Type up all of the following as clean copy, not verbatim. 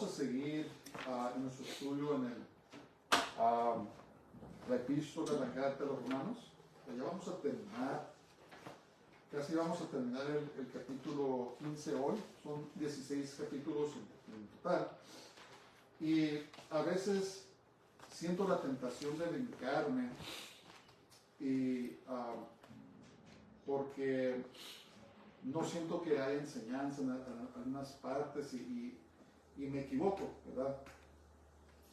vamos a seguir en nuestro estudio en la epístola, la carta de los Romanos. Ya vamos a terminar, casi vamos a terminar el capítulo 15 hoy. Son 16 capítulos en total. Y a veces siento la tentación de brincarme porque no siento que hay enseñanza en algunas partes y me equivoco, ¿verdad?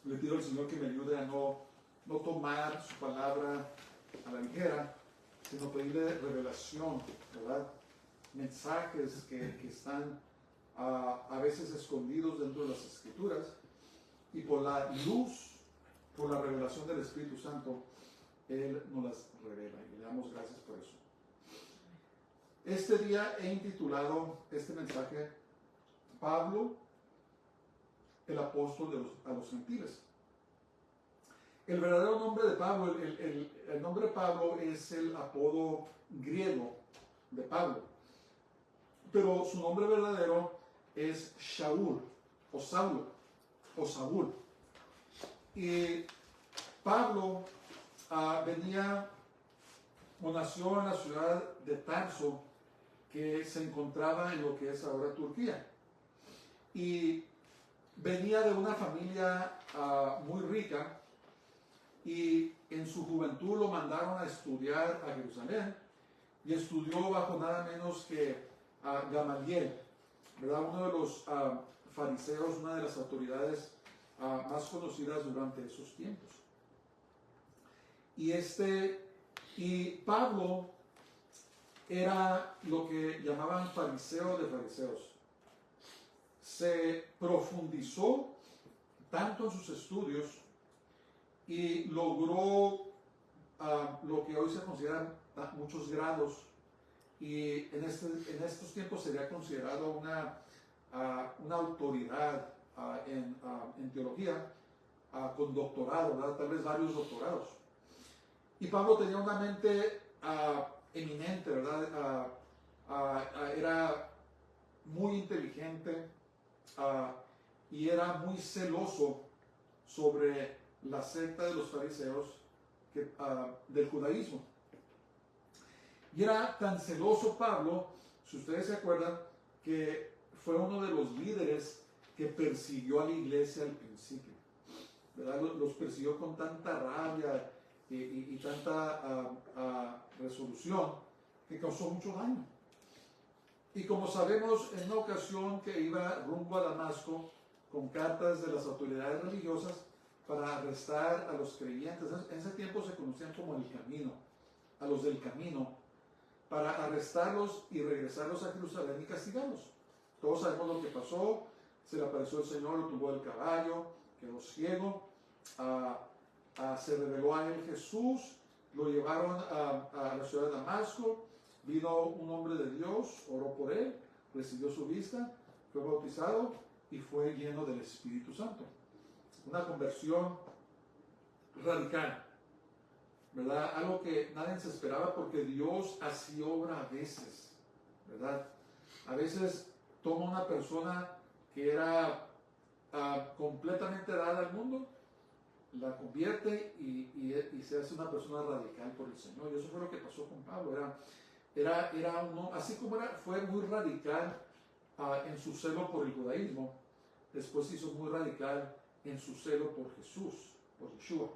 Le pido al Señor que me ayude a no tomar su palabra a la ligera, sino pedirle revelación, ¿verdad? Mensajes que están a veces escondidos dentro de las Escrituras, y por la luz, por la revelación del Espíritu Santo, Él nos las revela, y le damos gracias por eso. Este día he intitulado este mensaje Pablo, el apóstol a los gentiles. El verdadero nombre de Pablo, el nombre de Pablo es el apodo griego de Pablo, pero su nombre verdadero es Shaul, o Saulo, o Saúl. Y Pablo venía o nació en la ciudad de Tarso, que se encontraba en lo que es ahora Turquía. Y venía de una familia muy rica, y en su juventud lo mandaron a estudiar a Jerusalén, y estudió bajo nada menos que Gamaliel, ¿verdad? Uno de los fariseos, una de las autoridades más conocidas durante esos tiempos. Y Pablo era lo que llamaban fariseo de fariseos. Se profundizó tanto en sus estudios y logró lo que hoy se consideran muchos grados, y en estos tiempos sería considerado una autoridad en teología, con doctorado, ¿verdad? Tal vez varios doctorados. Y Pablo tenía una mente eminente, ¿verdad? Era muy inteligente y era muy celoso sobre la secta de los fariseos del judaísmo. Y era tan celoso Pablo, si ustedes se acuerdan, que fue uno de los líderes que persiguió a la iglesia al principio, ¿verdad? Los persiguió con tanta rabia y tanta resolución que causó mucho daño. Y como sabemos, en una ocasión que iba rumbo a Damasco con cartas de las autoridades religiosas para arrestar a los creyentes, en ese tiempo se conocían como el camino, a los del camino, para arrestarlos y regresarlos a Jerusalén y castigarlos. Todos sabemos lo que pasó. Se le apareció el Señor, lo tumbó del caballo, quedó ciego, se reveló a él Jesús, lo llevaron a la ciudad de Damasco, vino un hombre de Dios, oró por él, recibió su vista, fue bautizado y fue lleno del Espíritu Santo. Una conversión radical, ¿verdad? Algo que nadie se esperaba, porque Dios así obra a veces, ¿verdad? A veces toma una persona que era completamente dada al mundo, la convierte y se hace una persona radical por el Señor. Y eso fue lo que pasó con Pablo. Era uno, así como fue muy radical en su celo por el judaísmo, después se hizo muy radical en su celo por Jesús, por Yeshua.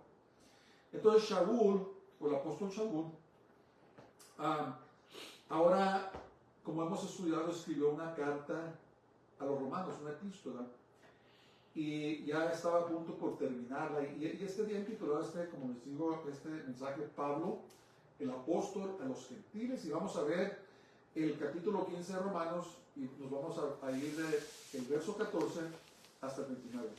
Entonces Shaul, o el apóstol Shaul, ahora, como hemos estudiado, escribió una carta a los romanos, una epístola, y ya estaba a punto por terminarla, y este día intitulado, como les digo, este mensaje, Pablo, el apóstol a los gentiles, y vamos a ver el capítulo 15 de Romanos, y nos vamos a ir del verso 14 hasta el 29.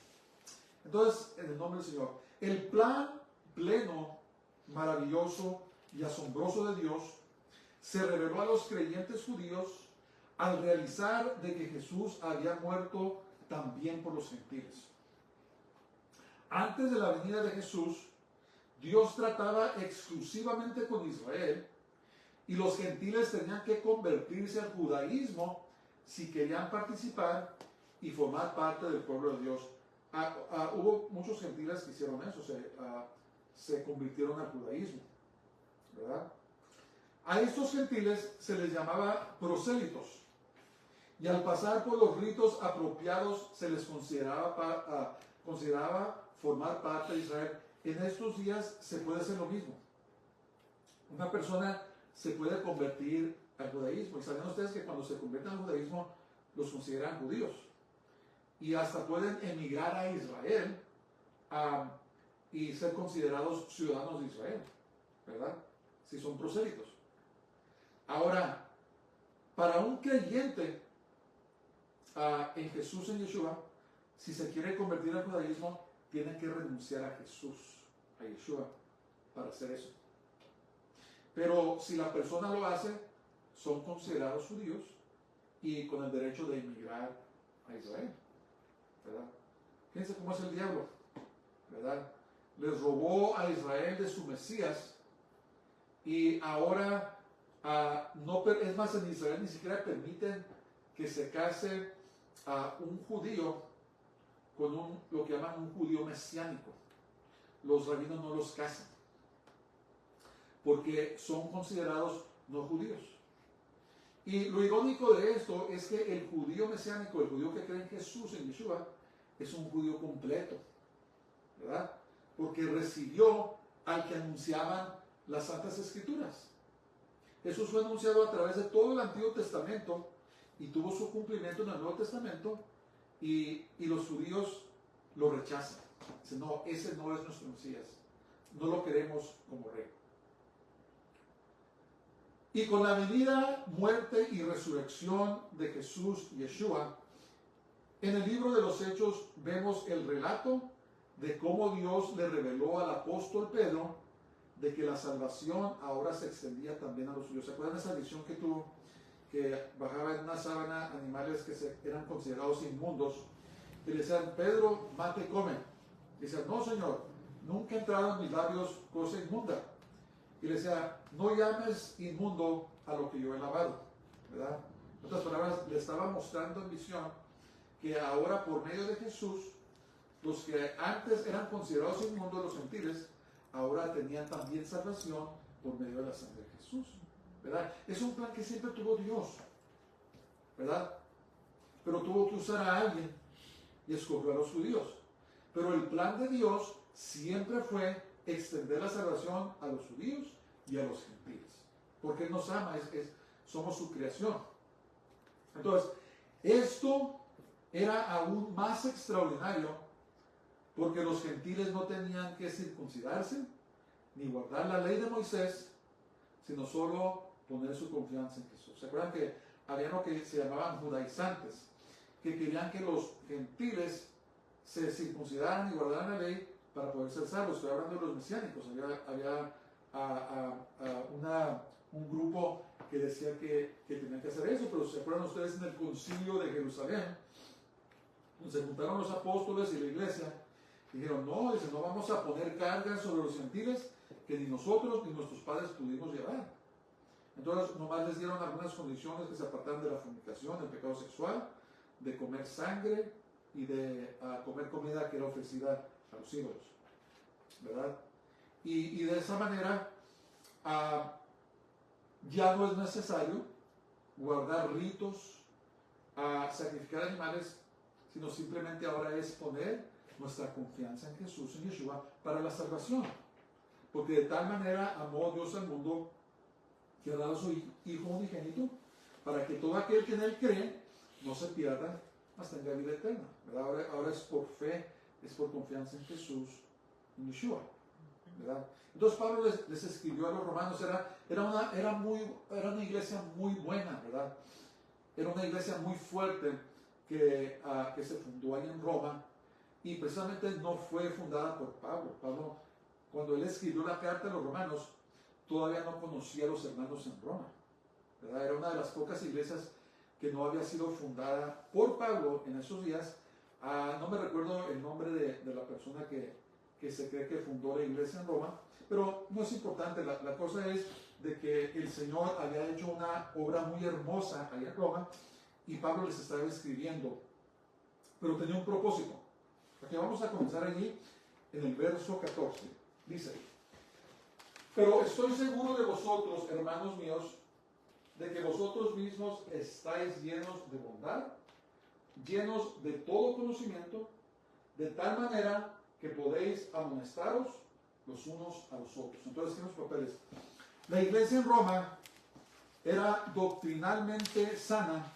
Entonces, en el nombre del Señor, el plan pleno, maravilloso y asombroso de Dios se reveló a los creyentes judíos al realizar de que Jesús había muerto también por los gentiles. Antes de la venida de Jesús, Dios trataba exclusivamente con Israel, y los gentiles tenían que convertirse al judaísmo si querían participar y formar parte del pueblo de Dios. Hubo muchos gentiles que hicieron eso, se convirtieron al judaísmo, ¿verdad? A estos gentiles se les llamaba prosélitos, y al pasar por los ritos apropiados se les consideraba formar parte de Israel. En estos días se puede hacer lo mismo. Una persona se puede convertir al judaísmo, y saben ustedes que cuando se convierten al judaísmo los consideran judíos, y hasta pueden emigrar a Israel y ser considerados ciudadanos de Israel, ¿verdad? Si son prosélitos. Ahora, para un creyente en Jesús, en Yeshua, si se quiere convertir al judaísmo, tiene que renunciar a Jesús, a Yeshua, para hacer eso. Pero si la persona lo hace, son considerados judíos y con el derecho de emigrar a Israel, ¿verdad? Fíjense cómo es el diablo, ¿verdad? Les robó a Israel de su Mesías, y ahora es más, en Israel ni siquiera permiten que se case un judío con lo que llaman un judío mesiánico. Los rabinos no los casan porque son considerados no judíos. Y lo irónico de esto es que el judío mesiánico, el judío que cree en Jesús, en Yeshua, es un judío completo, ¿verdad? Porque recibió al que anunciaban las Santas Escrituras. Jesús fue anunciado a través de todo el Antiguo Testamento y tuvo su cumplimiento en el Nuevo Testamento, y los judíos lo rechazan. Dicen, no, ese no es nuestro Mesías, no lo queremos como rey. Y con la venida, muerte y resurrección de Jesús, Yeshua, en el libro de los Hechos vemos el relato de cómo Dios le reveló al apóstol Pedro de que la salvación ahora se extendía también a los judíos. ¿Se acuerdan de esa visión que tuvo? Que bajaba en una sábana animales que eran considerados inmundos, y le decían, Pedro, mate y come. Y decía, no, Señor, nunca ha entrado en mis labios cosa inmunda. Y le decía, no llames inmundo a lo que yo he lavado, ¿verdad? En otras palabras, le estaba mostrando en visión que ahora, por medio de Jesús, los que antes eran considerados inmundos, los gentiles, ahora tenían también salvación por medio de la sangre de Jesús, ¿verdad? Es un plan que siempre tuvo Dios, ¿verdad? Pero tuvo que usar a alguien y escogió a los judíos. Pero el plan de Dios siempre fue extender la salvación a los judíos y a los gentiles, porque Él nos ama, somos su creación. Entonces, esto era aún más extraordinario porque los gentiles no tenían que circuncidarse ni guardar la ley de Moisés, sino solo poner su confianza en Jesús. ¿Se acuerdan que había lo que se llamaban judaizantes, que querían que los gentiles se circuncidaran y guardaran la ley para poder ser salvos? Estoy hablando de los mesiánicos. Había un grupo que decía que tenían que hacer eso, pero ¿se acuerdan ustedes en el concilio de Jerusalén? Se juntaron los apóstoles y la iglesia, y dijeron, no, no vamos a poner cargas sobre los gentiles que ni nosotros ni nuestros padres pudimos llevar. Entonces nomás les dieron algunas condiciones: que se apartaran de la fornicación, del pecado sexual, de comer sangre y de comer comida que era ofrecida a los ídolos, ¿verdad? Y de esa manera ya no es necesario guardar ritos, sacrificar animales, sino simplemente ahora es poner nuestra confianza en Jesús, en Yeshua, para la salvación. Porque de tal manera amó Dios al mundo que ha dado a su Hijo unigénito, para que todo aquel que en Él cree no se pierda, mas tenga vida eterna, ¿verdad? Ahora es por fe, es por confianza en Jesús, en Yeshua, ¿verdad? Entonces Pablo les escribió a los romanos. Era una iglesia muy buena, ¿verdad? Era una iglesia muy fuerte que se fundó ahí en Roma, y precisamente no fue fundada por Pablo. Pablo, cuando él escribió la carta a los romanos, todavía no conocía a los hermanos en Roma, ¿verdad? Era una de las pocas iglesias que no había sido fundada por Pablo en esos días. No me recuerdo el nombre de la persona que se cree que fundó la iglesia en Roma, pero no es importante. La cosa es de que el Señor había hecho una obra muy hermosa allá en Roma, y Pablo les estaba escribiendo pero tenía un propósito. Aquí vamos a comenzar allí en el verso 14. Dice: pero estoy seguro de vosotros, hermanos míos, de que vosotros mismos estáis llenos de bondad, llenos de todo conocimiento, de tal manera que podéis amonestaros los unos a los otros. Entonces, ¿qué los papeles? La iglesia en Roma era doctrinalmente sana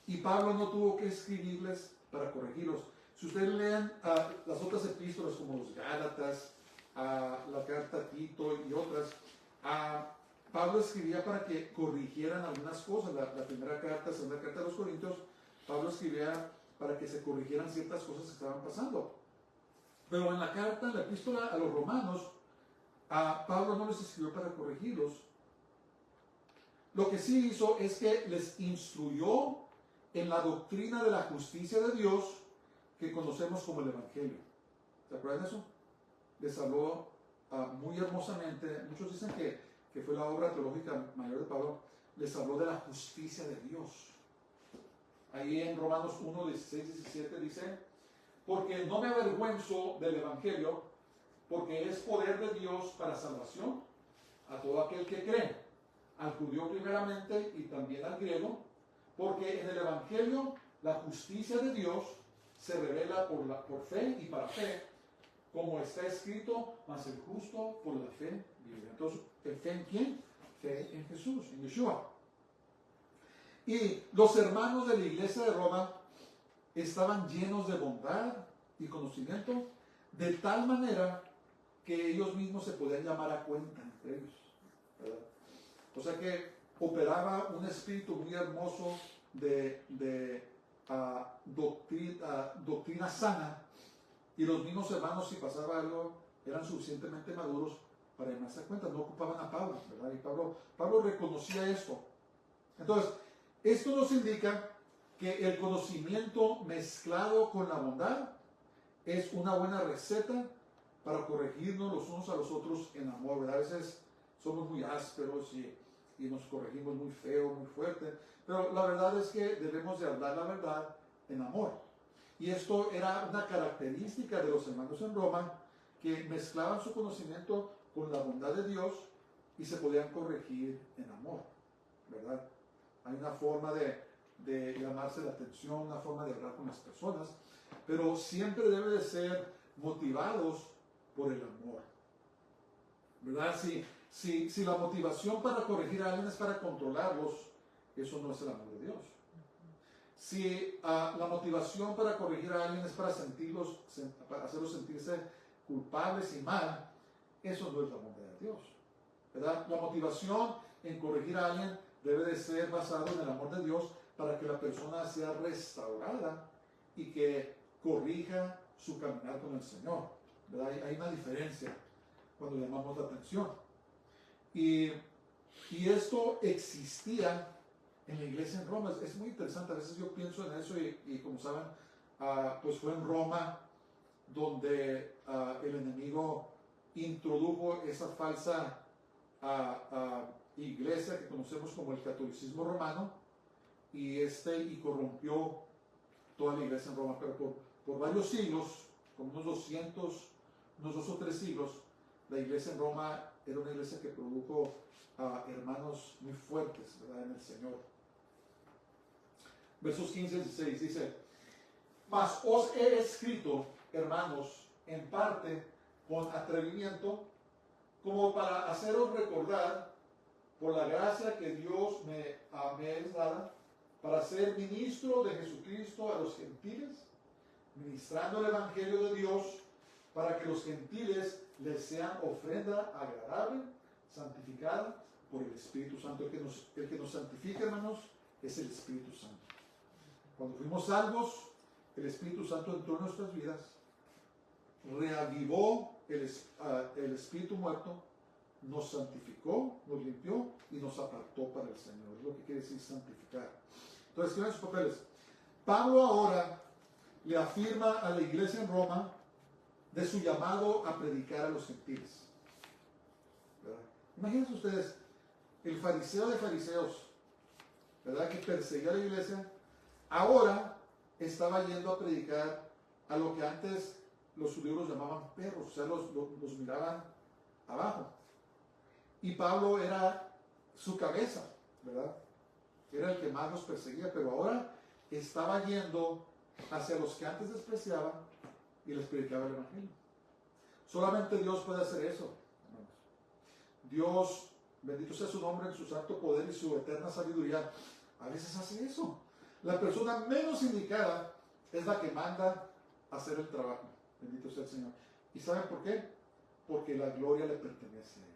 y Pablo no tuvo que escribirles para corregirlos. Si ustedes leen las otras epístolas como los Gálatas, la carta a Tito y otras, Pablo escribía para que corrigieran algunas cosas. La primera carta, segunda carta de los Corintios, Pablo escribía para que se corrigieran ciertas cosas que estaban pasando. Pero en la carta, en la epístola a los romanos, Pablo no les escribió para corregirlos. Lo que sí hizo es que les instruyó en la doctrina de la justicia de Dios que conocemos como el Evangelio. ¿Se acuerdan de eso? Les habló muy hermosamente. Muchos dicen que fue la obra teológica mayor de Pablo. Les habló de la justicia de Dios. Ahí en Romanos 1, 16, 17 dice: porque no me avergüenzo del Evangelio, porque es poder de Dios para salvación a todo aquel que cree, al judío primeramente y también al griego, porque en el Evangelio la justicia de Dios se revela por fe y para fe, como está escrito: mas el justo por la fe vivirá. Entonces, ¿fe en quién? Fe en Jesús, en Yeshua. Y los hermanos de la iglesia de Roma estaban llenos de bondad y conocimiento, de tal manera que ellos mismos se podían llamar a cuenta entre ellos, ¿verdad? O sea que operaba un espíritu muy hermoso de doctrina sana, y los mismos hermanos, si pasaba algo, eran suficientemente maduros para llamarse a cuenta, no ocupaban a Pablo, ¿verdad? Y Pablo reconocía esto. Entonces, esto nos indica que el conocimiento mezclado con la bondad es una buena receta para corregirnos los unos a los otros en amor, ¿verdad? A veces somos muy ásperos y nos corregimos muy feo, muy fuerte, pero la verdad es que debemos de hablar la verdad en amor. Y esto era una característica de los hermanos en Roma, que mezclaban su conocimiento con la bondad de Dios y se podían corregir en amor, ¿verdad? Hay una forma de llamarse la atención, una forma de hablar con las personas, pero siempre debe de ser motivados por el amor, ¿verdad? Si la motivación para corregir a alguien es para controlarlos, eso no es el amor de Dios. Si la motivación para corregir a alguien es para hacerlos sentirse culpables y mal, eso no es el amor de Dios, ¿verdad? La motivación en corregir a alguien debe de ser basado en el amor de Dios para que la persona sea restaurada y que corrija su caminar con el Señor, ¿verdad? Hay una diferencia cuando llamamos la atención. Y esto existía en la iglesia en Roma. Es muy interesante. A veces yo pienso en eso y como saben, pues fue en Roma donde el enemigo introdujo esa falsa iglesia que conocemos como el catolicismo romano y corrompió toda la iglesia en Roma. Pero por varios siglos, como unos 2 o 3 siglos, la iglesia en Roma era una iglesia que produjo hermanos muy fuertes, ¿verdad?, en el Señor. Versos 15 y 16 dice: mas os he escrito, hermanos, en parte con atrevimiento, como para haceros recordar, por la gracia que Dios me es dada, para ser ministro de Jesucristo a los gentiles, ministrando el Evangelio de Dios, para que los gentiles les sean ofrenda agradable, santificada por el Espíritu Santo. El que nos santifica, hermanos, es el Espíritu Santo. Cuando fuimos salvos, el Espíritu Santo entró en nuestras vidas, reavivó el espíritu muerto, nos santificó, nos limpió y nos apartó para el Señor. Es lo que quiere decir santificar. Entonces, ¿qué ven sus papeles? Pablo ahora le afirma a la iglesia en Roma de su llamado a predicar a los gentiles, ¿verdad? Imagínense ustedes, el fariseo de fariseos, ¿verdad?, que perseguía a la iglesia, ahora estaba yendo a predicar a lo que antes los judíos llamaban perros, o sea, los miraban abajo. Y Pablo era su cabeza, ¿verdad? Era el que más los perseguía, pero ahora estaba yendo hacia los que antes despreciaban y les predicaba el Evangelio. Solamente Dios puede hacer eso, hermanos. Dios, bendito sea su nombre en su santo poder y su eterna sabiduría, a veces hace eso. La persona menos indicada es la que manda a hacer el trabajo. Bendito sea el Señor. ¿Y saben por qué? Porque la gloria le pertenece a Él,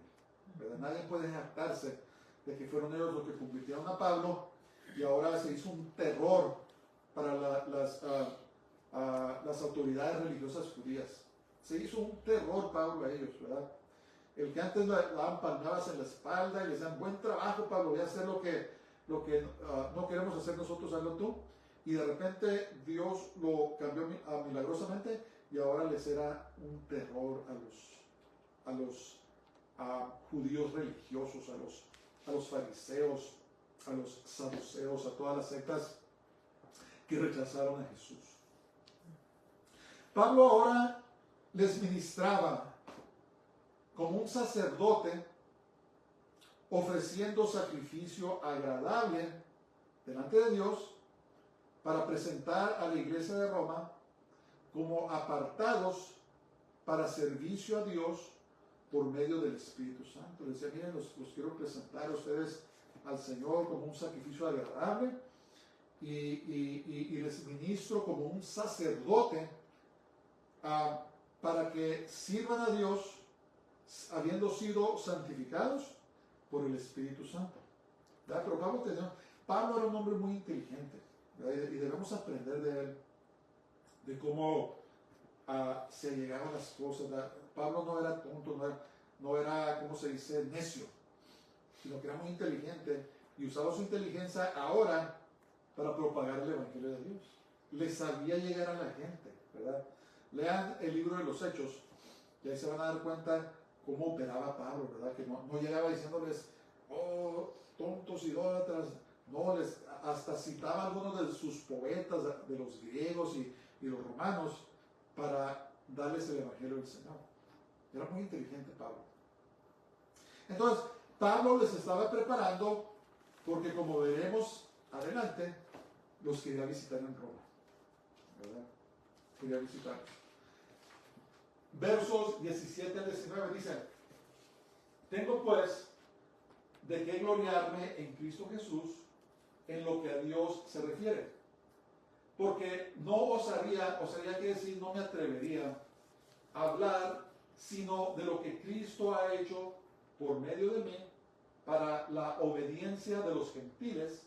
¿verdad? Nadie puede jactarse de que fueron ellos los que convirtieron a Pablo y ahora se hizo un terror para las autoridades religiosas judías. Se hizo un terror Pablo a ellos, ¿verdad? El que antes le daban palmadas en la espalda y les decían, buen trabajo Pablo, voy a hacer lo que no queremos hacer nosotros, hazlo tú. Y de repente Dios lo cambió milagrosamente y ahora les era un terror a los judíos religiosos, a los fariseos, a los saduceos, a todas las sectas que rechazaron a Jesús. Pablo ahora les ministraba como un sacerdote, ofreciendo sacrificio agradable delante de Dios para presentar a la iglesia de Roma como apartados para servicio a Dios por medio del Espíritu Santo. Les decía, miren, los quiero presentar a ustedes al Señor como un sacrificio agradable y les ministro como un sacerdote para que sirvan a Dios habiendo sido santificados por el Espíritu Santo. ¿Verdad? Pero Pablo era un hombre muy inteligente, ¿verdad? Y debemos aprender de él, de cómo se llegaban las cosas, ¿verdad? Pablo no era tonto, no era, ¿cómo se dice?, necio, sino que era muy inteligente y usaba su inteligencia ahora para propagar el Evangelio de Dios. Le sabía llegar a la gente, ¿verdad? Lean el libro de los Hechos y ahí se van a dar cuenta cómo operaba Pablo, ¿verdad? Que no llegaba diciéndoles, oh, tontos idólatras, no, hasta citaba algunos de sus poetas, de los griegos y los romanos, para darles el Evangelio del Señor. Era muy inteligente Pablo. Entonces, Pablo les estaba preparando porque, como veremos adelante, los quería visitar en Roma, ¿verdad? Quería visitar. Versos 17 al 19 dicen, tengo pues de qué gloriarme en Cristo Jesús en lo que a Dios se refiere, porque no osaría que decir, no me atrevería a hablar sino de lo que Cristo ha hecho por medio de mí para la obediencia de los gentiles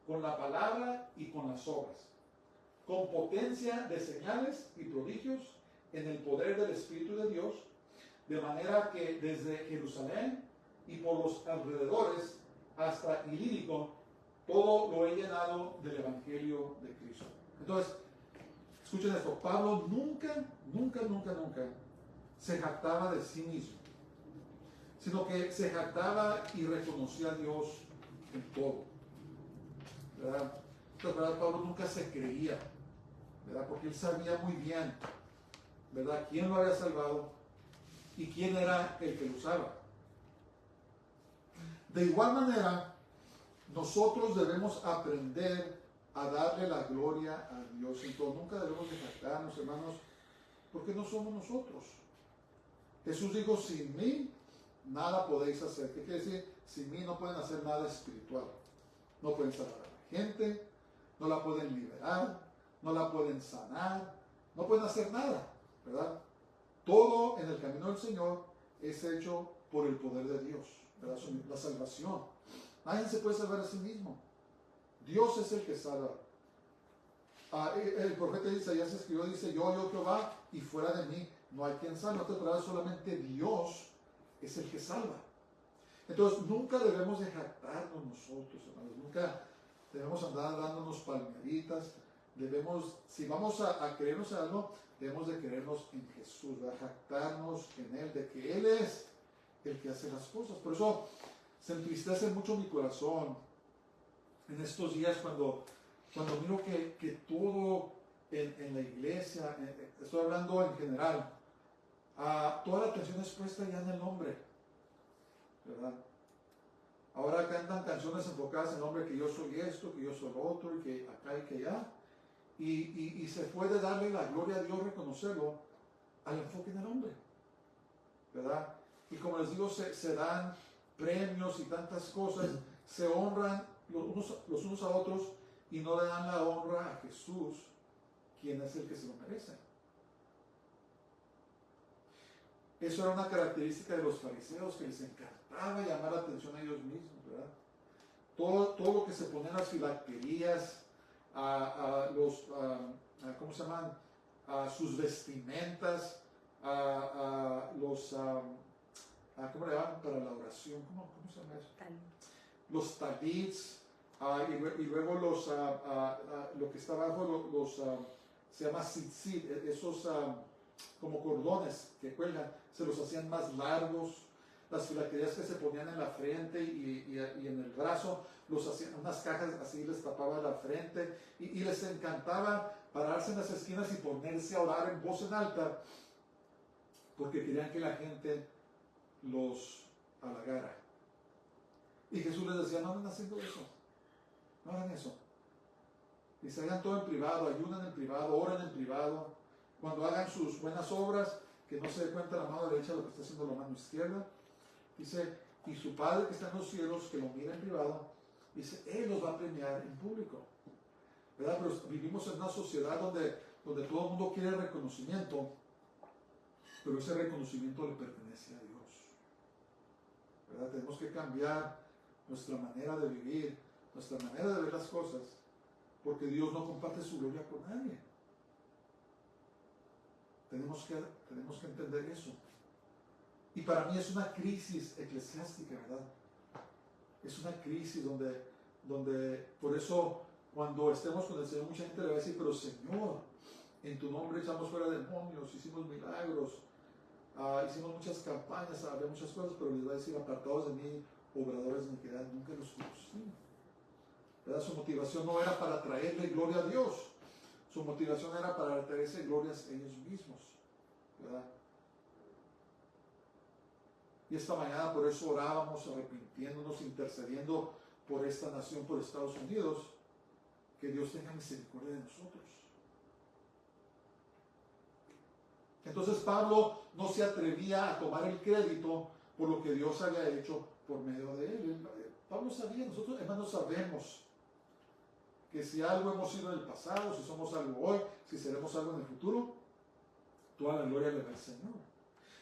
con la palabra y con las obras, con potencia de señales y prodigios en el poder del Espíritu de Dios, de manera que desde Jerusalén y por los alrededores hasta Ilírico, todo lo he llenado del Evangelio de Cristo. Entonces, escuchen esto, Pablo nunca se jactaba de sí mismo, sino que se jactaba y reconocía a Dios en todo, ¿verdad? Entonces, ¿verdad? Pablo nunca se creía, ¿verdad? Porque él sabía muy bien, ¿verdad?, quién lo había salvado y quién era el que lo usaba. De igual manera, nosotros debemos aprender a darle la gloria a Dios en todo. Nunca debemos de jactarnos, hermanos, porque no somos nosotros. Jesús dijo, sin mí nada podéis hacer. ¿Qué quiere decir? Sin mí no pueden hacer nada espiritual. No pueden salvar a la gente, no la pueden liberar, no la pueden sanar, no pueden hacer nada, ¿verdad? Todo en el camino del Señor es hecho por el poder de Dios, ¿verdad? La salvación. Nadie se puede salvar a sí mismo. Dios es el que salva. El profeta Isaías escribió, dice, yo Jehová, y fuera de mí no hay quien salve. En otras palabras, solamente Dios es el que salva. Entonces, nunca debemos de jactarnos nosotros, hermanos. Nunca debemos andar dándonos palmaditas. Si vamos a creernos en algo, debemos de creernos en Jesús, de jactarnos en Él, de que Él es el que hace las cosas. Por eso se entristece mucho mi corazón en estos días cuando cuando miro que todo en la iglesia, estoy hablando en general, toda la atención es puesta ya en el hombre, ¿verdad? Ahora cantan canciones enfocadas en el hombre, que yo soy esto, que yo soy lo otro, y que acá y que allá. Y se puede darle la gloria a Dios, reconocerlo, al enfoque en el hombre, ¿verdad? Y como les digo, se dan premios y tantas cosas, se honran los unos a otros y no le dan la honra a Jesús, quien es el que se lo merece. Eso era una característica de los fariseos, que les encantaba llamar la atención a ellos mismos, ¿verdad? Todo lo que se ponía en las filacterías, ¿cómo se llaman? Sus vestimentas, ¿cómo le llaman? Para la oración, ¿cómo se llama eso? Los talits, y luego lo que está abajo, se llama tzitzit, esos como cordones que cuelgan, se los hacían más largos. Las filacterías que se ponían en la frente y en el brazo, los hacían unas cajas así, les tapaba la frente, y les encantaba pararse en las esquinas y ponerse a orar en voz en alta, porque querían que la gente los halagara. Y Jesús les decía: no andan haciendo eso, no hagan eso. Dice: hagan todo en privado, ayunen en privado, oren en privado. Cuando hagan sus buenas obras, que no se dé cuenta la mano derecha de lo que está haciendo la mano izquierda. Dice: y su Padre que está en los cielos, que lo mira en privado, dice, Él los va a premiar en público, ¿verdad? Pero vivimos en una sociedad donde todo el mundo quiere reconocimiento, pero ese reconocimiento le pertenece a Dios, ¿verdad? Tenemos que cambiar nuestra manera de vivir, nuestra manera de ver las cosas, porque Dios no comparte su gloria con nadie. Tenemos que entender eso. Y para mí es una crisis eclesiástica, ¿verdad? Es una crisis donde por eso, cuando estemos con el Señor, mucha gente le va a decir: pero Señor, en tu nombre echamos fuera demonios, hicimos milagros, hicimos muchas campañas, había muchas cosas, pero les va a decir: apartados de mí, obradores de iniquidad, nunca los conocí. ¿Verdad? Su motivación no era para traerle gloria a Dios, su motivación era para traerse glorias a ellos mismos, ¿verdad? Y esta mañana por eso orábamos, arrepintiéndonos, intercediendo por esta nación, por Estados Unidos, que Dios tenga misericordia de nosotros. Entonces Pablo no se atrevía a tomar el crédito por lo que Dios había hecho por medio de él. Pablo sabía, nosotros hermanos sabemos que si algo hemos sido en el pasado, si somos algo hoy, si seremos algo en el futuro, toda la gloria le va al Señor.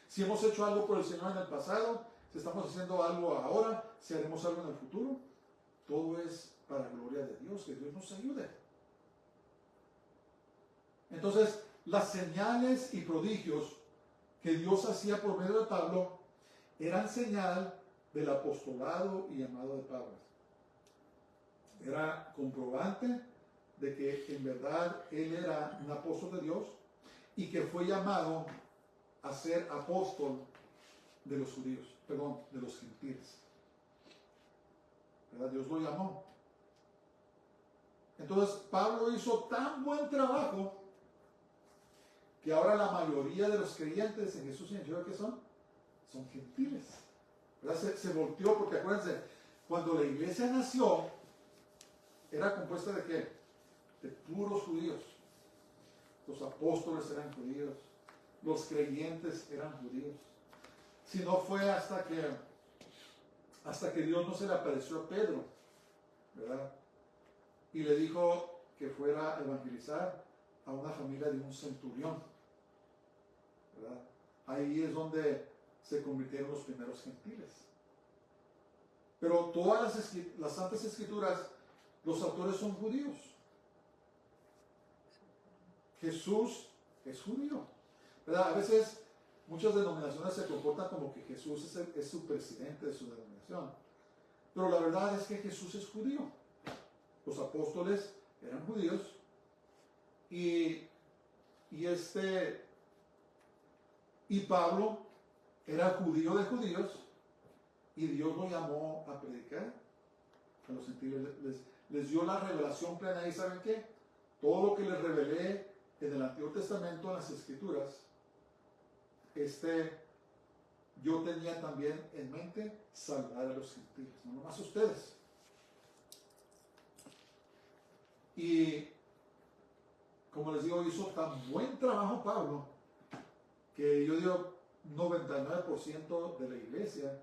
Si hemos hecho algo por el Señor en el pasado, si estamos haciendo algo ahora, si haremos algo en el futuro, todo es para gloria de Dios, que Dios nos ayude. Entonces, las señales y prodigios que Dios hacía por medio de Pablo eran señal del apostolado y llamado de Pablo. Era comprobante de que en verdad él era un apóstol de Dios y que fue llamado a ser apóstol de los judíos, perdón, de los gentiles. ¿Verdad? Dios lo llamó. Entonces Pablo hizo tan buen trabajo que ahora la mayoría de los creyentes en Jesús y en Yeshua, ¿qué son? Son gentiles. ¿Verdad? Se volteó, porque acuérdense, cuando la iglesia nació, era compuesta ¿de qué? De puros judíos. Los apóstoles eran judíos, los creyentes eran judíos. Si no fue hasta que Dios no se le apareció a Pedro, ¿verdad? Y le dijo que fuera a evangelizar a una familia de un centurión, ¿verdad? Ahí es donde se convirtieron los primeros gentiles. Pero todas las Santas Escrituras, los autores son judíos. Jesús es judío, ¿verdad? A veces muchas denominaciones se comportan como que Jesús es su presidente de su denominación, pero la verdad es que Jesús es judío. Los apóstoles eran judíos y Pablo era judío de judíos, y Dios lo llamó a predicar a los gentiles, les dio la revelación plena. Y ¿saben qué? Todo lo que les revelé en el Antiguo Testamento, en las Escrituras, yo tenía también en mente salvar a los gentiles, no nomás a ustedes. Y como les digo, hizo tan buen trabajo Pablo, que yo digo 99% de la iglesia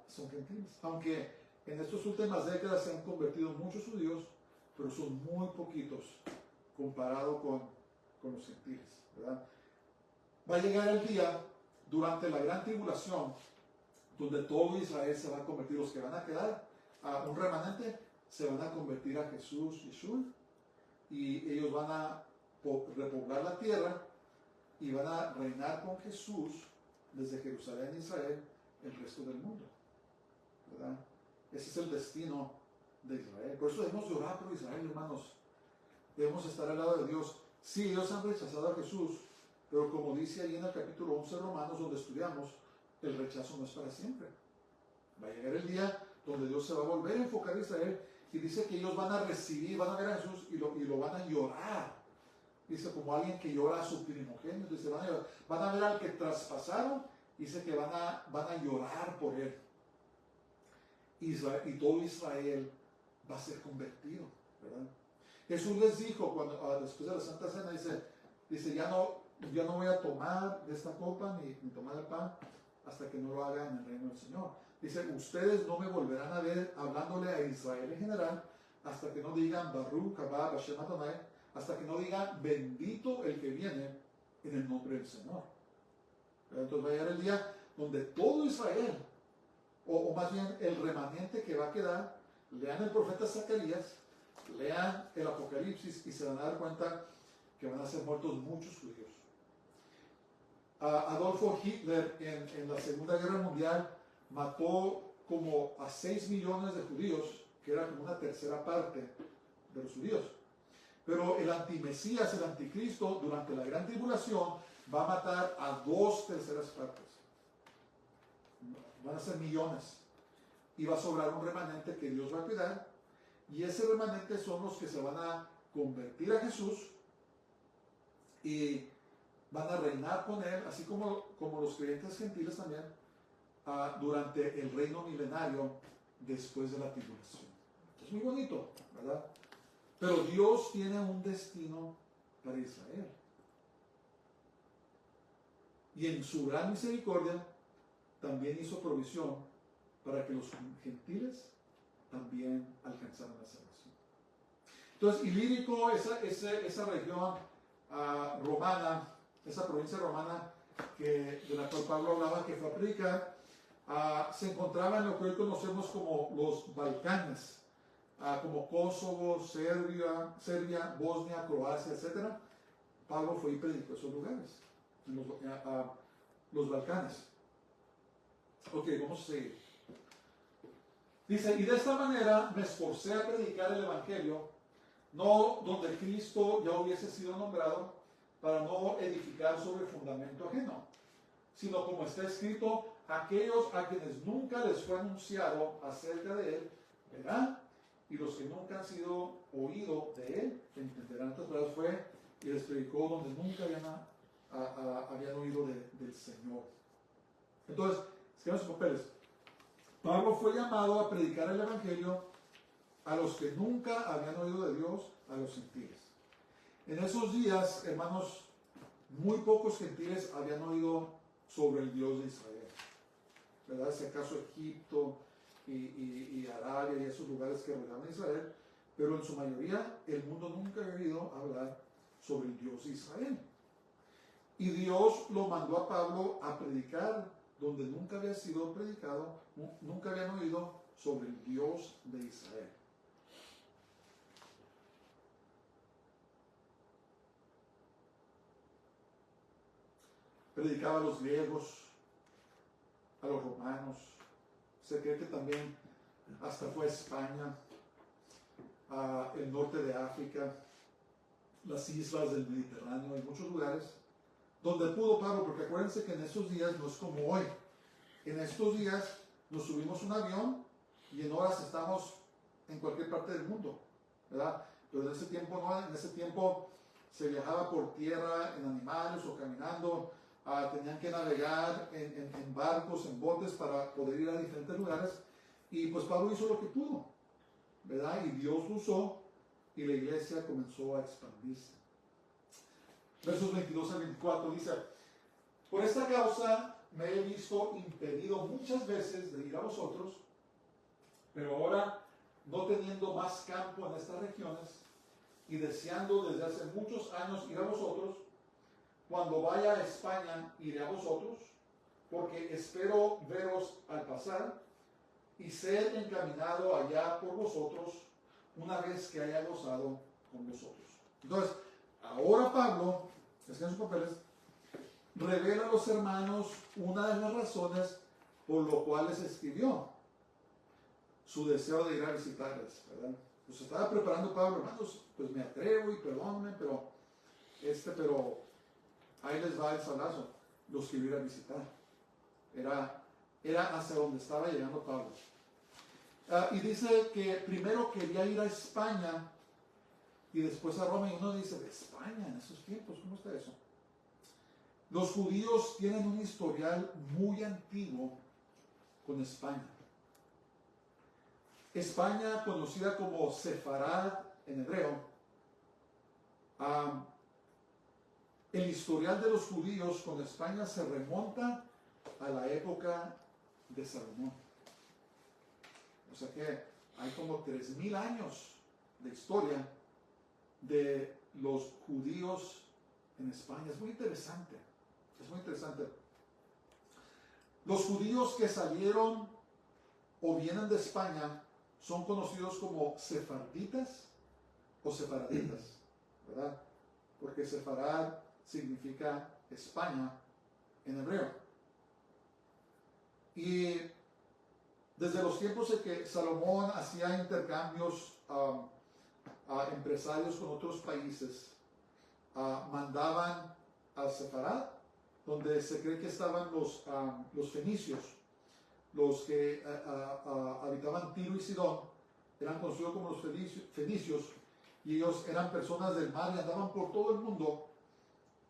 son gentiles. Aunque en estas últimas décadas se han convertido muchos judíos, pero son muy poquitos comparado con los gentiles, ¿verdad? Va a llegar el día durante la gran tribulación donde todo Israel se va a convertir. Los que van a quedar a un remanente se van a convertir a Jesús, Yeshua, y ellos van a repoblar la tierra y van a reinar con Jesús desde Jerusalén, Israel, el resto del mundo, ¿verdad? Ese es el destino de Israel. Por eso debemos orar por Israel, hermanos. Debemos estar al lado de Dios. Sí, ellos han rechazado a Jesús, pero como dice ahí en el capítulo 11 de Romanos, donde estudiamos, el rechazo no es para siempre. Va a llegar el día donde Dios se va a volver a enfocar a Israel, y dice que ellos van a recibir, van a ver a Jesús y lo van a llorar. Dice, como alguien que llora a su primogénito. Dice, van a ver al que traspasaron. Dice que van a llorar por él. Israel, y todo Israel va a ser convertido, ¿verdad? Jesús les dijo, después de la Santa Cena, dice ya no voy a tomar de esta copa ni tomar el pan hasta que no lo haga en el reino del Señor. Dice, ustedes no me volverán a ver hablándole a Israel en general hasta que no digan Baruch haba Hashem Adonai, hasta que no digan bendito el que viene en el nombre del Señor. Entonces va a llegar el día donde todo Israel, o más bien el remanente que va a quedar, lean el profeta Zacarías, lean el Apocalipsis y se van a dar cuenta que van a ser muertos muchos judíos. Adolfo Hitler en la Segunda Guerra Mundial mató como a 6 millones de judíos, que era como una tercera parte de los judíos. Pero el antimesías, el anticristo, durante la gran tribulación, va a matar a 2/3 partes. Van a ser millones. Y va a sobrar un remanente que Dios va a cuidar. Y ese remanente son los que se van a convertir a Jesús y van a reinar con Él, así como los creyentes gentiles también, durante el reino milenario después de la tribulación. Es muy bonito, ¿verdad? Pero Dios tiene un destino para Israel. Y en su gran misericordia también hizo provisión para que los gentiles también alcanzaran la salvación. Entonces, Ilírico, esa región romana, esa provincia romana de la cual Pablo hablaba, que fue a predicar, se encontraba en lo que hoy conocemos como los Balcanes, como Kosovo, Serbia, Bosnia, Croacia, etc. Pablo fue y predicó esos lugares, en los Balcanes. Ok, vamos a seguir. Dice, y de esta manera me esforcé a predicar el Evangelio, no donde Cristo ya hubiese sido nombrado, para no edificar sobre fundamento ajeno, sino como está escrito, aquellos a quienes nunca les fue anunciado acerca de Él, verán, y los que nunca han sido oído de Él, entenderán. Otras palabras, fue y les predicó donde nunca habían oído del Señor. Entonces, escriban sus papeles. Pablo fue llamado a predicar el Evangelio a los que nunca habían oído de Dios, a los gentiles. En esos días, hermanos, muy pocos gentiles habían oído sobre el Dios de Israel, ¿verdad? Si acaso Egipto y Arabia y esos lugares que rodeaban a Israel, pero en su mayoría el mundo nunca había oído hablar sobre el Dios de Israel. Y Dios lo mandó a Pablo a predicar donde nunca había sido predicado, nunca habían oído sobre el Dios de Israel. Predicaba a los griegos, a los romanos. Se cree que también hasta fue a España, el norte de África, las islas del Mediterráneo, en muchos lugares donde pudo Pablo, porque acuérdense que en esos días no es como hoy. En estos días nos subimos a un avión y en horas estamos en cualquier parte del mundo, ¿verdad? Pero en ese tiempo no, en ese tiempo se viajaba por tierra en animales o caminando, tenían que navegar en barcos, en botes para poder ir a diferentes lugares, y pues Pablo hizo lo que pudo, ¿verdad? Y Dios lo usó y la iglesia comenzó a expandirse. Versos 22 al 24 dice: por esta causa me he visto impedido muchas veces de ir a vosotros, pero ahora, no teniendo más campo en estas regiones y deseando desde hace muchos años ir a vosotros, cuando vaya a España iré a vosotros, porque espero veros al pasar y ser encaminado allá por vosotros una vez que haya gozado con vosotros. Entonces, ahora Pablo, está en sus papeles, revela a los hermanos una de las razones por lo cual les escribió, su deseo de ir a visitarles, ¿verdad? Pues estaba preparando Pablo, hermanos, pues me atrevo y perdónenme, pero ahí les va el salazo, los que iba a visitar. Era hacia donde estaba llegando Pablo. Y dice que primero quería ir a España y después a Roma, y uno dice, ¿de España en esos tiempos? ¿Cómo está eso? Los judíos tienen un historial muy antiguo con España. España, conocida como Sefarad en hebreo, el historial de los judíos con España se remonta a la época de Salomón. O sea que hay como 3000 años de historia de los judíos en España. Es muy interesante. Es muy interesante. Los judíos que salieron o vienen de España son conocidos como sefarditas o sefaraditas, ¿verdad? Porque sefarad significa España en hebreo. Y desde los tiempos en que Salomón hacía intercambios a empresarios con otros países, mandaban a Sefarad, donde se cree que estaban los fenicios, los que habitaban Tiro y Sidón, eran conocidos como los fenicios, y ellos eran personas del mar y andaban por todo el mundo,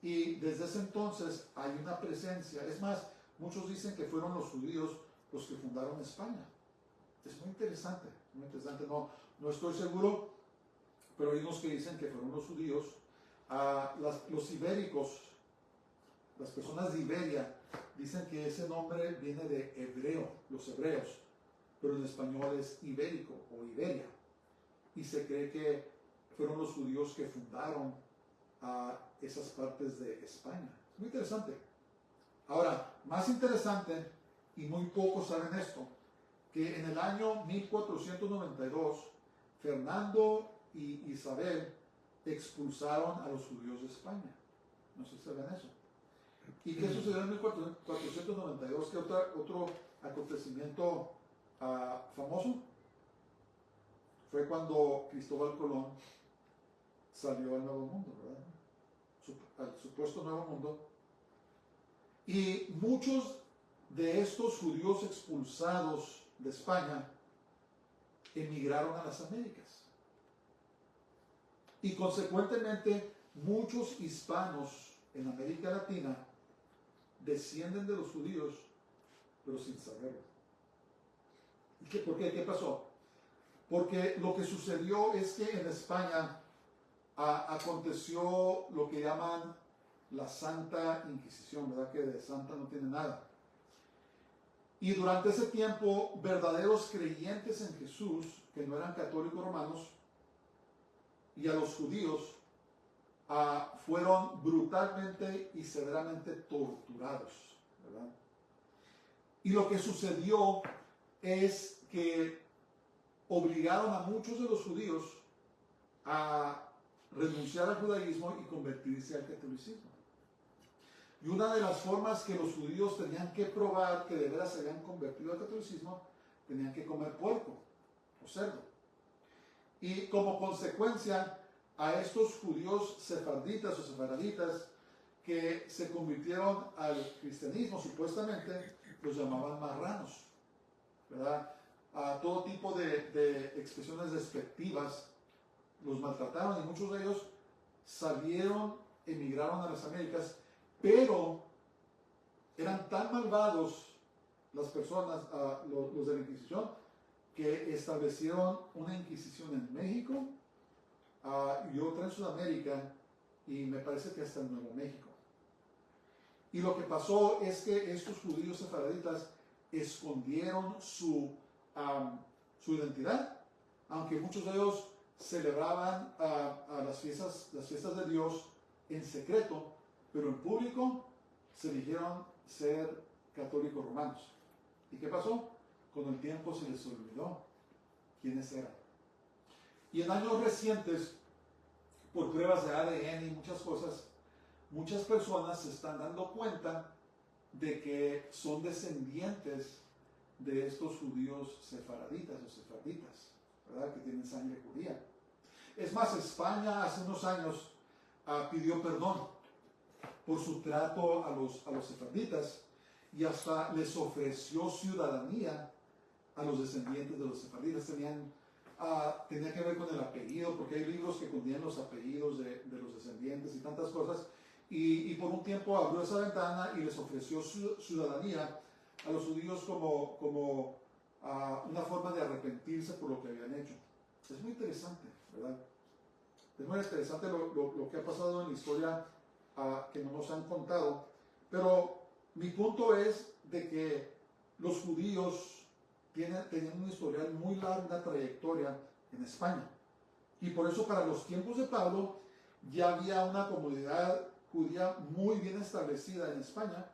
y desde ese entonces hay una presencia. Es más, muchos dicen que fueron los judíos los que fundaron España. Es muy interesante, no estoy seguro, pero hay unos que dicen que fueron los judíos. Los ibéricos, las personas de Iberia, dicen que ese nombre viene de hebreo, los hebreos, pero en español es ibérico o Iberia, y se cree que fueron los judíos que fundaron esas partes de España. Es muy interesante. Ahora, más interesante, y muy pocos saben esto, que en el año 1492, Fernando y Isabel expulsaron a los judíos de España. No sé si saben eso. ¿Y qué sucedió en 1492? ¿Qué otro acontecimiento famoso? Fue cuando Cristóbal Colón salió al Nuevo Mundo, ¿verdad? Al supuesto Nuevo Mundo. Y muchos de estos judíos expulsados de España emigraron a las Américas. Y consecuentemente, muchos hispanos en América Latina descienden de los judíos, pero sin saberlo. ¿Por qué? ¿Qué pasó? Porque lo que sucedió es que en España aconteció lo que llaman la Santa Inquisición, ¿verdad? Que de santa no tiene nada. Y durante ese tiempo, verdaderos creyentes en Jesús, que no eran católicos romanos, y a los judíos, fueron brutalmente y severamente torturados, ¿verdad? Y lo que sucedió es que obligaron a muchos de los judíos a renunciar al judaísmo y convertirse al catolicismo. Y una de las formas que los judíos tenían que probar que de veras se habían convertido al catolicismo, tenían que comer puerco o cerdo. Y como consecuencia, a estos judíos sefarditas o sefaraditas que se convirtieron al cristianismo, supuestamente, los llamaban marranos, ¿verdad? todo tipo de expresiones despectivas, los maltrataron y muchos de ellos salieron, emigraron a las Américas, pero eran tan malvados las personas, los de la Inquisición, que establecieron una Inquisición en México y otra en Sudamérica y me parece que hasta en Nuevo México. Y lo que pasó es que estos judíos sefaraditas escondieron su identidad, aunque muchos de ellos celebraban las fiestas de Dios en secreto, pero en público se dijeron ser católicos romanos. ¿Y qué pasó? Con el tiempo se les olvidó quiénes eran. Y en años recientes, por pruebas de ADN y muchas cosas, muchas personas se están dando cuenta de que son descendientes de estos judíos sefaraditas o sefarditas, ¿verdad? Que tienen sangre judía. Es más, España hace unos años pidió perdón por su trato a los sefarditas y hasta les ofreció ciudadanía a los descendientes de los sefarditas. Tenía que ver con el apellido, porque hay libros que contienen los apellidos de los descendientes y tantas cosas. Y por un tiempo abrió esa ventana y les ofreció ciudadanía a los judíos como una forma de arrepentirse por lo que habían hecho. Es muy interesante, ¿verdad? Es muy interesante lo que ha pasado en la historia que no nos han contado. Pero mi punto es de que los judíos tenían un historial muy largo, una trayectoria en España. Y por eso para los tiempos de Pablo ya había una comunidad judía muy bien establecida en España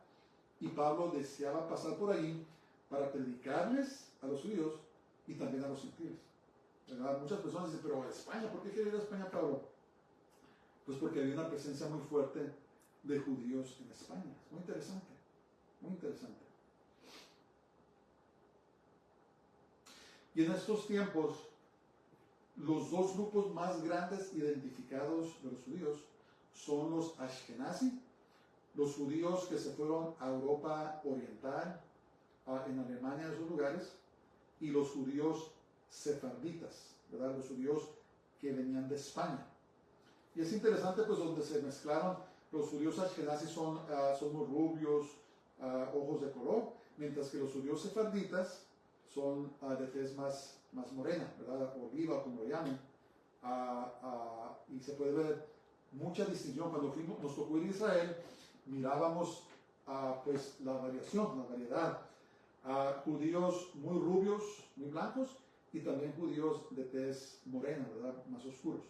y Pablo deseaba pasar por ahí para predicarles a los judíos y también a los gentiles. ¿Verdad? Muchas personas dicen, pero España, ¿por qué quiere ir a España Pablo? Pues porque había una presencia muy fuerte de judíos en España. Es muy interesante, muy interesante. Y en estos tiempos, los dos grupos más grandes identificados de los judíos son los Ashkenazi, los judíos que se fueron a Europa Oriental, en Alemania, en esos lugares, y los judíos sefarditas, ¿verdad? Los judíos que venían de España. Y es interesante, pues, donde se mezclaron, los judíos Ashkenazi son muy rubios, ojos de color, mientras que los judíos sefarditas son de tez más morena, ¿verdad? Oliva, como lo llaman. Y se puede ver mucha distinción. Cuando nos tocó ir a Israel, mirábamos pues la variación, la variedad. Judíos muy rubios, muy blancos, y también judíos de tez morena, ¿verdad? Más oscuros.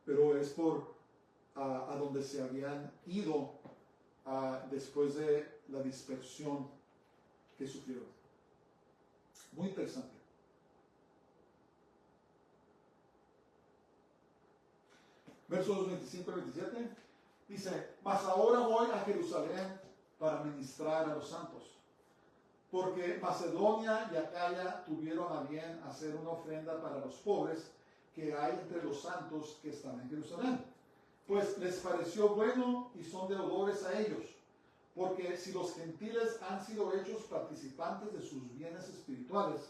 Pero es por a donde se habían ido después de la dispersión que sufrieron. Muy interesante. Versos 25 y 27 dice: mas ahora voy a Jerusalén para ministrar a los santos, porque Macedonia y Acaya tuvieron a bien hacer una ofrenda para los pobres que hay entre los santos que están en Jerusalén. Pues les pareció bueno y son deudores a ellos, porque si los gentiles han sido hechos participantes de sus bienes espirituales,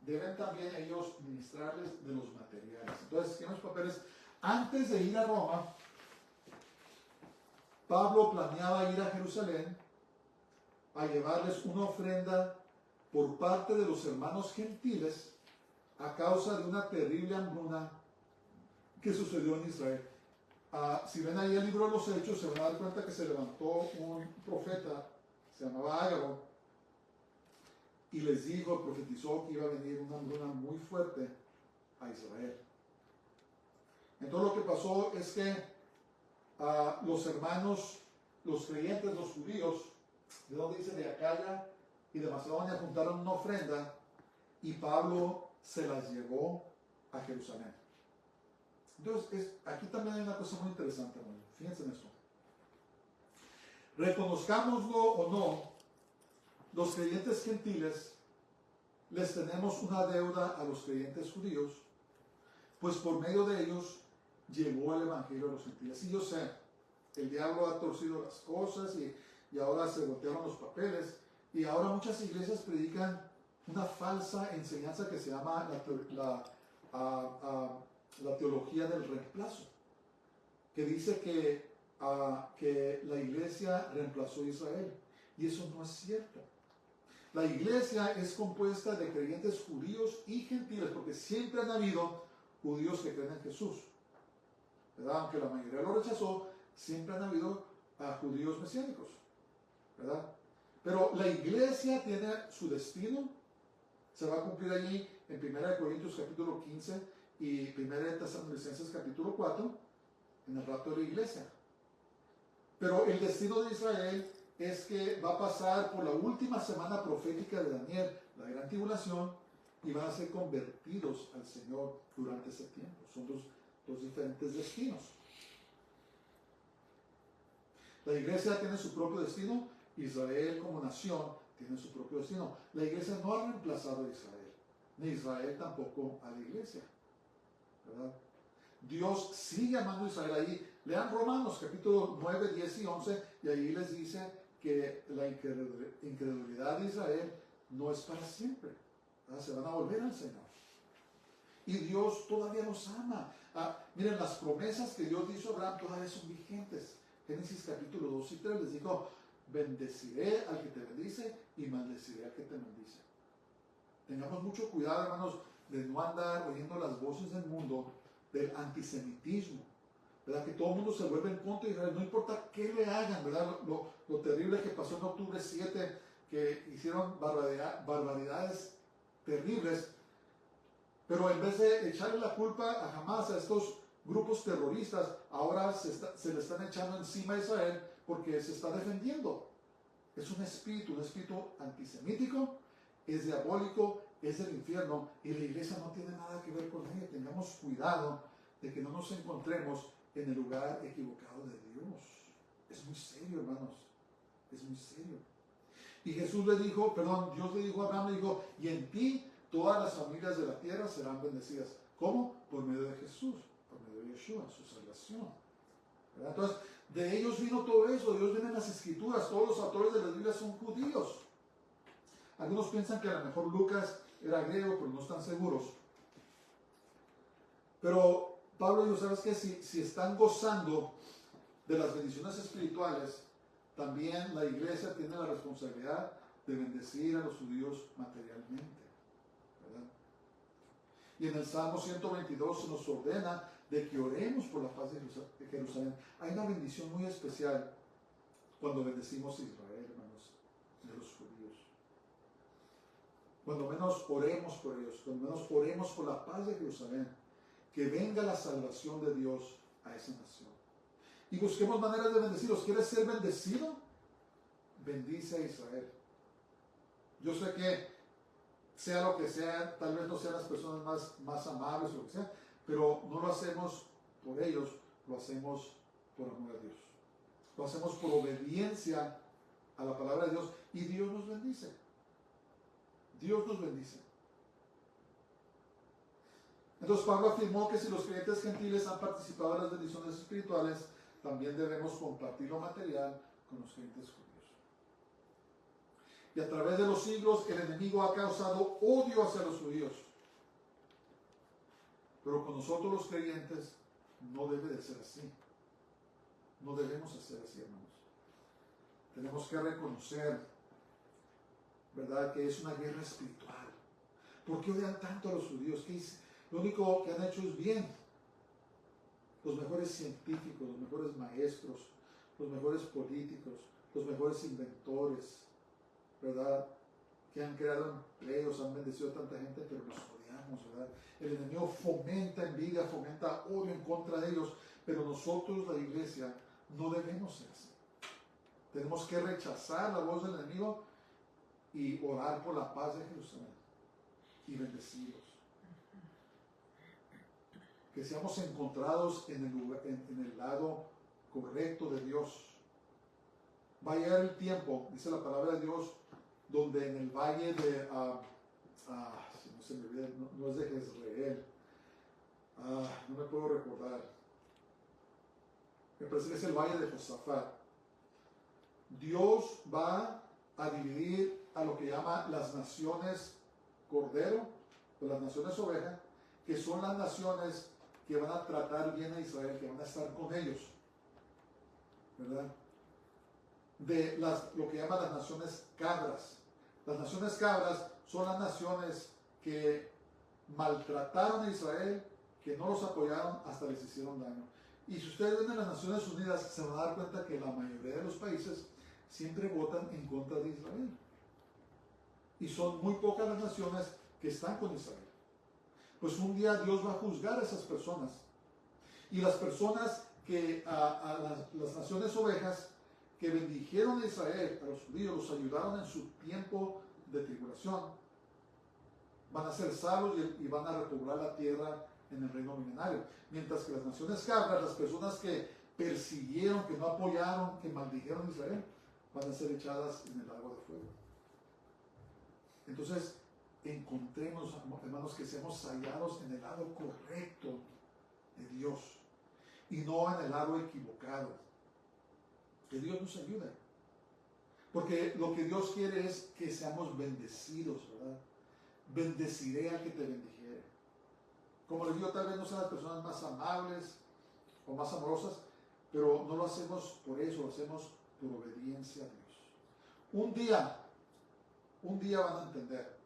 deben también ellos ministrarles de los materiales. Entonces, en los papeles, antes de ir a Roma, Pablo planeaba ir a Jerusalén a llevarles una ofrenda por parte de los hermanos gentiles a causa de una terrible hambruna que sucedió en Israel. Si ven ahí el libro de los Hechos, se van a dar cuenta que se levantó un profeta, se llamaba Ágabo, y les dijo, profetizó que iba a venir una hambruna muy fuerte a Israel. Entonces lo que pasó es que los hermanos, los creyentes, los judíos, de donde dice de Acaya y de Macedonia, juntaron una ofrenda y Pablo se las llevó a Jerusalén. Entonces, aquí también hay una cosa muy interesante, hermano. Fíjense en esto. Reconozcámoslo o no, los creyentes gentiles les tenemos una deuda a los creyentes judíos, pues por medio de ellos llegó el evangelio a los gentiles. Y yo sé, el diablo ha torcido las cosas y ahora se voltearon los papeles y ahora muchas iglesias predican una falsa enseñanza que se llama la teología del reemplazo, que dice que la iglesia reemplazó a Israel. Y eso no es cierto. La iglesia es compuesta de creyentes judíos y gentiles, porque siempre han habido judíos que creen en Jesús, ¿verdad? Aunque la mayoría lo rechazó, siempre han habido judíos mesiánicos, ¿verdad? Pero la iglesia tiene su destino, se va a cumplir allí en 1 Corintios capítulo 15 y 1 Tesalonicenses capítulo 4, en el rapto de la iglesia. Pero el destino de Israel es que va a pasar por la última semana profética de Daniel, la gran tribulación, y van a ser convertidos al Señor durante ese tiempo. Son dos diferentes destinos. La iglesia tiene su propio destino, Israel como nación tiene su propio destino. La iglesia no ha reemplazado a Israel, ni Israel tampoco a la iglesia, ¿verdad? Dios sigue amando a Israel ahí. Lean Romanos capítulo 9, 10 y 11, y ahí les dice que la incredulidad de Israel no es para siempre, ¿verdad? Se van a volver al Señor. Y Dios todavía los ama. Miren, las promesas que Dios hizo a Abraham todavía son vigentes. Génesis capítulo 2 y 3 les dijo: bendeciré al que te bendice y maldeciré al que te maldice. Tengamos mucho cuidado, hermanos, de no andar oyendo las voces del mundo del antisemitismo, ¿verdad? Que todo el mundo se vuelve en contra de Israel, no importa qué le hagan, ¿verdad? Lo terrible que pasó en octubre 7, que hicieron barbaridades terribles, pero en vez de echarle la culpa a Hamas, a estos grupos terroristas, ahora se le están echando encima a Israel porque se está defendiendo. Es un espíritu antisemítico, es diabólico, es del infierno, y la iglesia no tiene nada que ver con ella. Tengamos cuidado de que no nos encontremos en el lugar equivocado de Dios. Es muy serio, hermanos, es muy serio. Y Dios le dijo a Abraham, le dijo: y en ti todas las familias de la tierra serán bendecidas. ¿Cómo? Por medio de Jesús, por medio de Yeshua, su salvación, ¿verdad? Entonces, de ellos vino todo eso, de Dios vienen las escrituras, todos los autores de la Biblia son judíos. Algunos piensan que a lo mejor Lucas era griego, pero no están seguros. Pero Pablo dijo: ¿sabes qué? Si están gozando de las bendiciones espirituales, también la iglesia tiene la responsabilidad de bendecir a los judíos materialmente, ¿verdad? Y en el Salmo 122 se nos ordena de que oremos por la paz de Jerusalén. Hay una bendición muy especial cuando bendecimos a Israel, hermanos, de los judíos. Cuando menos oremos por ellos, cuando menos oremos por la paz de Jerusalén, que venga la salvación de Dios a esa nación. Y busquemos maneras de bendecirlos. ¿Quieres ser bendecido? Bendice a Israel. Yo sé que sea lo que sea, tal vez no sean las personas más amables o lo que sea, pero no lo hacemos por ellos, lo hacemos por amor a Dios. Lo hacemos por obediencia a la palabra de Dios, y Dios nos bendice. Dios nos bendice. Entonces Pablo afirmó que si los creyentes gentiles han participado en las bendiciones espirituales, también debemos compartir lo material con los creyentes judíos. Y a través de los siglos el enemigo ha causado odio hacia los judíos. Pero con nosotros los creyentes no debe de ser así. No debemos hacer así, hermanos. Tenemos que reconocer, ¿verdad?, que es una guerra espiritual. ¿Por qué odian tanto a los judíos? Lo único que han hecho es bien. Los mejores científicos, los mejores maestros, los mejores políticos, los mejores inventores, ¿verdad?, que han creado empleos, han bendecido a tanta gente, pero los odiamos, ¿verdad? El enemigo fomenta envidia, fomenta odio en contra de ellos, pero nosotros, la iglesia, no debemos ser así. Tenemos que rechazar la voz del enemigo y orar por la paz de Jerusalén y bendecirlos. Que seamos encontrados en el lado correcto de Dios. Va a llegar el tiempo, dice la palabra de Dios, donde en el valle de, si no se me olvida, no es de Jezreel, no me puedo recordar, me parece que es el valle de Josafat. Dios va a dividir a lo que llama las naciones cordero, o las naciones oveja, que son las naciones que van a tratar bien a Israel, que van a estar con ellos, ¿verdad? De lo que llaman las naciones cabras. Las naciones cabras son las naciones que maltrataron a Israel, que no los apoyaron hasta les hicieron daño. Y si ustedes ven en las Naciones Unidas, se van a dar cuenta que la mayoría de los países siempre votan en contra de Israel. Y son muy pocas las naciones que están con Israel. Pues un día Dios va a juzgar a esas personas. Y las personas que, las naciones ovejas, que bendijeron a Israel, a los judíos, los ayudaron en su tiempo de tribulación, van a ser salvos y van a repoblar la tierra en el reino milenario. Mientras que las naciones cabras, las personas que persiguieron, que no apoyaron, que maldijeron a Israel, van a ser echadas en el lago de fuego. Entonces, encontremos, hermanos, que seamos hallados en el lado correcto de Dios y no en el lado equivocado. Que Dios nos ayude. Porque lo que Dios quiere es que seamos bendecidos, ¿verdad? Bendeciré al que te bendijere. Como les digo, tal vez no sean las personas más amables o más amorosas, pero no lo hacemos por eso, lo hacemos por obediencia a Dios. Un día van a entender,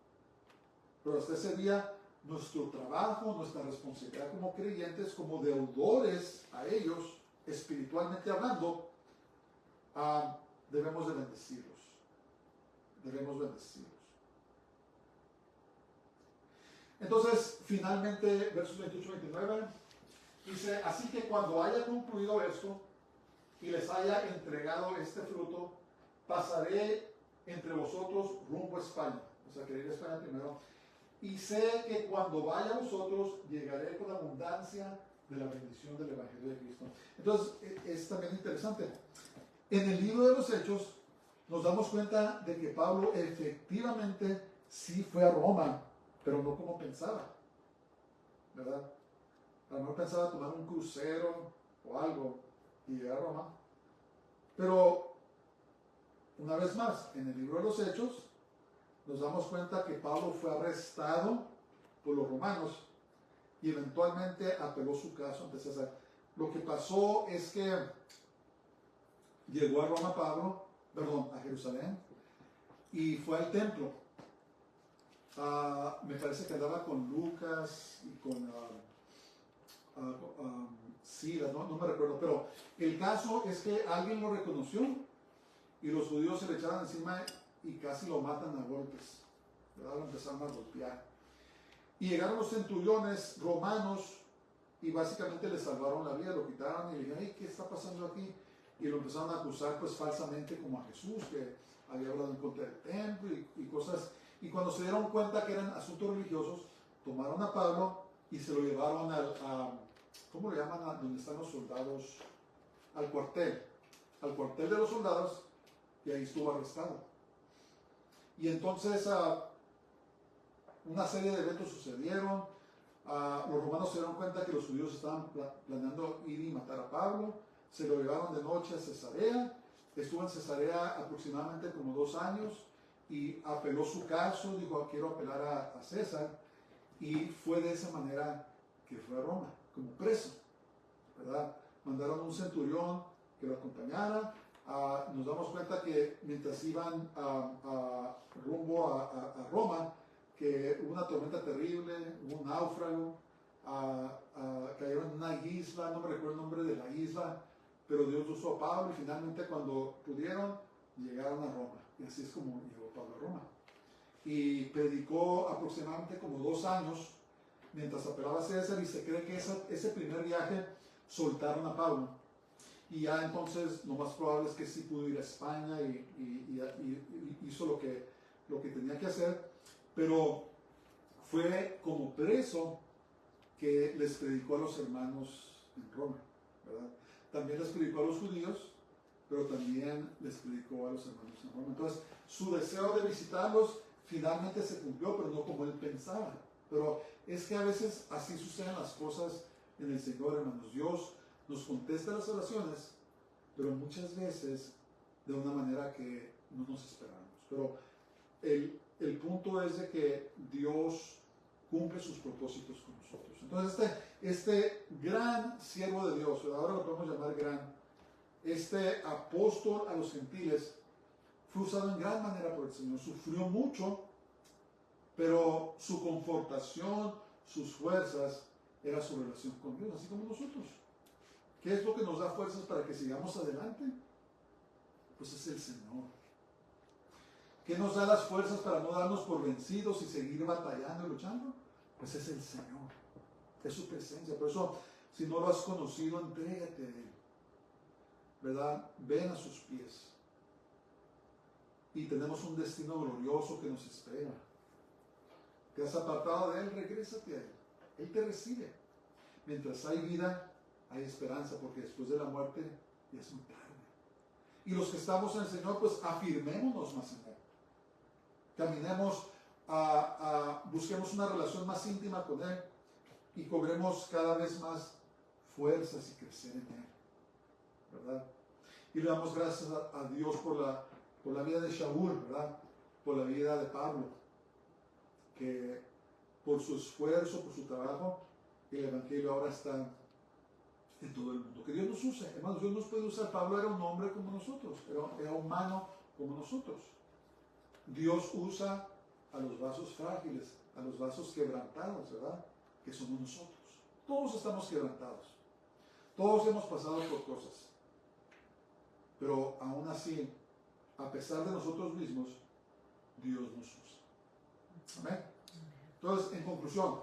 pero hasta ese día nuestro trabajo, nuestra responsabilidad como creyentes, como deudores a ellos, espiritualmente hablando, debemos de bendecirlos. Debemos bendecirlos. Entonces, finalmente, versos 28-29, dice, así que cuando haya concluido esto y les haya entregado este fruto, pasaré entre vosotros rumbo a España. O sea, quería ir a España primero. Y sé que cuando vaya a vosotros, llegaré con abundancia de la bendición del Evangelio de Cristo. Entonces, es también interesante. En el libro de los Hechos, nos damos cuenta de que Pablo efectivamente sí fue a Roma, pero no como pensaba, ¿verdad? A lo mejor pensaba tomar un crucero o algo y llegar a Roma. Pero, una vez más, en el libro de los Hechos, nos damos cuenta que Pablo fue arrestado por los romanos y eventualmente apeló su caso ante César. Lo que pasó es que llegó a Roma a Jerusalén, y fue al templo. Me parece que andaba con Lucas y con Silas, no me recuerdo, pero el caso es que alguien lo reconoció y los judíos se le echaron encima y casi lo matan a golpes, ¿verdad? Lo empezaron a golpear. Y llegaron los centuriones romanos y básicamente le salvaron la vida, lo quitaron y le dijeron, ¿qué está pasando aquí? Y lo empezaron a acusar pues falsamente como a Jesús, que había hablado en contra del templo y cosas. Y cuando se dieron cuenta que eran asuntos religiosos, tomaron a Pablo y se lo llevaron ¿cómo le llaman? Donde están los soldados, al cuartel de los soldados, y ahí estuvo arrestado. Y entonces una serie de eventos sucedieron. Los romanos se dieron cuenta que los judíos estaban planeando ir y matar a Pablo. Se lo llevaron de noche a Cesarea. Estuvo en Cesarea aproximadamente como 2 años y apeló su caso. Dijo, quiero apelar a César. Y fue de esa manera que fue a Roma, como preso, ¿verdad? Mandaron un centurión que lo acompañara. Nos damos cuenta que mientras iban rumbo a Roma, que hubo una tormenta terrible, hubo un náufrago, cayeron en una isla, no me recuerdo el nombre de la isla, pero Dios usó a Pablo y finalmente cuando pudieron, llegaron a Roma. Y así es como llegó Pablo a Roma. Y predicó aproximadamente como 2 años mientras apelaba a César, y se cree que ese primer viaje soltaron a Pablo. Y ya entonces lo más probable es que sí pudo ir a España y hizo lo que tenía que hacer, pero fue como preso que les predicó a los hermanos en Roma, ¿verdad? También les predicó a los judíos, pero también les predicó a los hermanos en Roma. Entonces, su deseo de visitarlos finalmente se cumplió, pero no como él pensaba. Pero es que a veces así suceden las cosas en el Señor, hermanos. Dios nos contesta las oraciones, pero muchas veces de una manera que no nos esperamos. Pero el punto es de que Dios cumple sus propósitos con nosotros. Entonces este gran siervo de Dios, ahora lo podemos llamar gran, este apóstol a los gentiles, fue usado en gran manera por el Señor, sufrió mucho, pero su confortación, sus fuerzas, era su relación con Dios, así como nosotros. ¿Qué es lo que nos da fuerzas para que sigamos adelante? Pues es el Señor. ¿Qué nos da las fuerzas para no darnos por vencidos y seguir batallando y luchando? Pues es el Señor, es su presencia. Por eso, si no lo has conocido, entrégate a Él, ¿verdad? Ven a sus pies. Y tenemos un destino glorioso que nos espera. Te has apartado de Él, regrésate a Él. Él te recibe. Mientras hay vida, hay esperanza, porque después de la muerte ya es muy tarde. Y los que estamos en el Señor, pues afirmémonos más en Él. Caminemos, busquemos una relación más íntima con Él y cobremos cada vez más fuerzas y crecer en Él, ¿verdad? Y le damos gracias a Dios por la vida de Shaul, ¿verdad? Por la vida de Pablo, que por su esfuerzo, por su trabajo, el Evangelio ahora está en todo el mundo. Que Dios nos use. Hermanos, Dios nos puede usar. Pablo era un hombre como nosotros, era humano como nosotros. Dios usa a los vasos frágiles, a los vasos quebrantados, ¿verdad? Que somos nosotros. Todos estamos quebrantados. Todos hemos pasado por cosas. Pero aún así, a pesar de nosotros mismos, Dios nos usa. Amén. Entonces, en conclusión,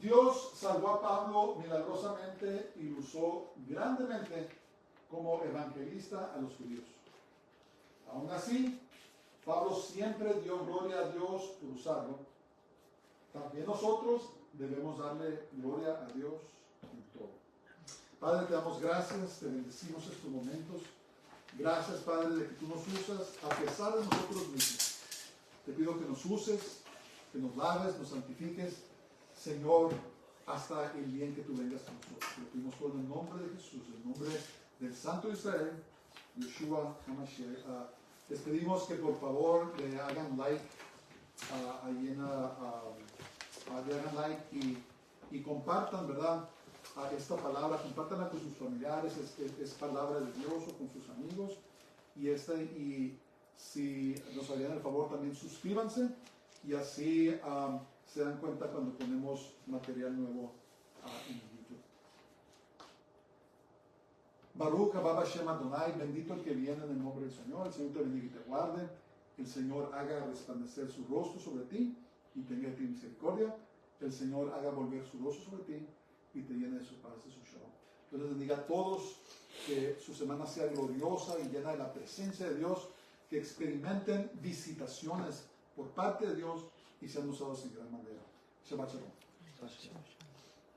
Dios salvó a Pablo milagrosamente y lo usó grandemente como evangelista a los judíos. Aún así, Pablo siempre dio gloria a Dios por usarlo. También nosotros debemos darle gloria a Dios en todo. Padre, te damos gracias, te bendecimos estos momentos. Gracias, Padre, de que tú nos usas a pesar de nosotros mismos. Te pido que nos uses, que nos laves, nos santifiques, Señor, hasta el día en que tú vengas con nosotros. Lo pedimos todo en el nombre de Jesús, en el nombre del Santo de Israel, Yeshua HaMashiach. Les pedimos que por favor le hagan like, le hagan like y compartan, ¿verdad? Esta palabra, compártanla con sus familiares, es palabra de Dios, o con sus amigos. Y si nos harían el favor, también suscríbanse y así se dan cuenta cuando ponemos material nuevo en YouTube. Baruch haba Hashem Adonai, bendito el que viene en el nombre del Señor. El Señor te bendiga y te guarde. El Señor haga resplandecer su rostro sobre ti y tenga de ti misericordia. El Señor haga volver su rostro sobre ti y te llene de su paz, de su shalom. Entonces les bendiga a todos, que su semana sea gloriosa y llena de la presencia de Dios, que experimenten visitaciones por parte de Dios y sean usados en gran manera. Shabbat shalom.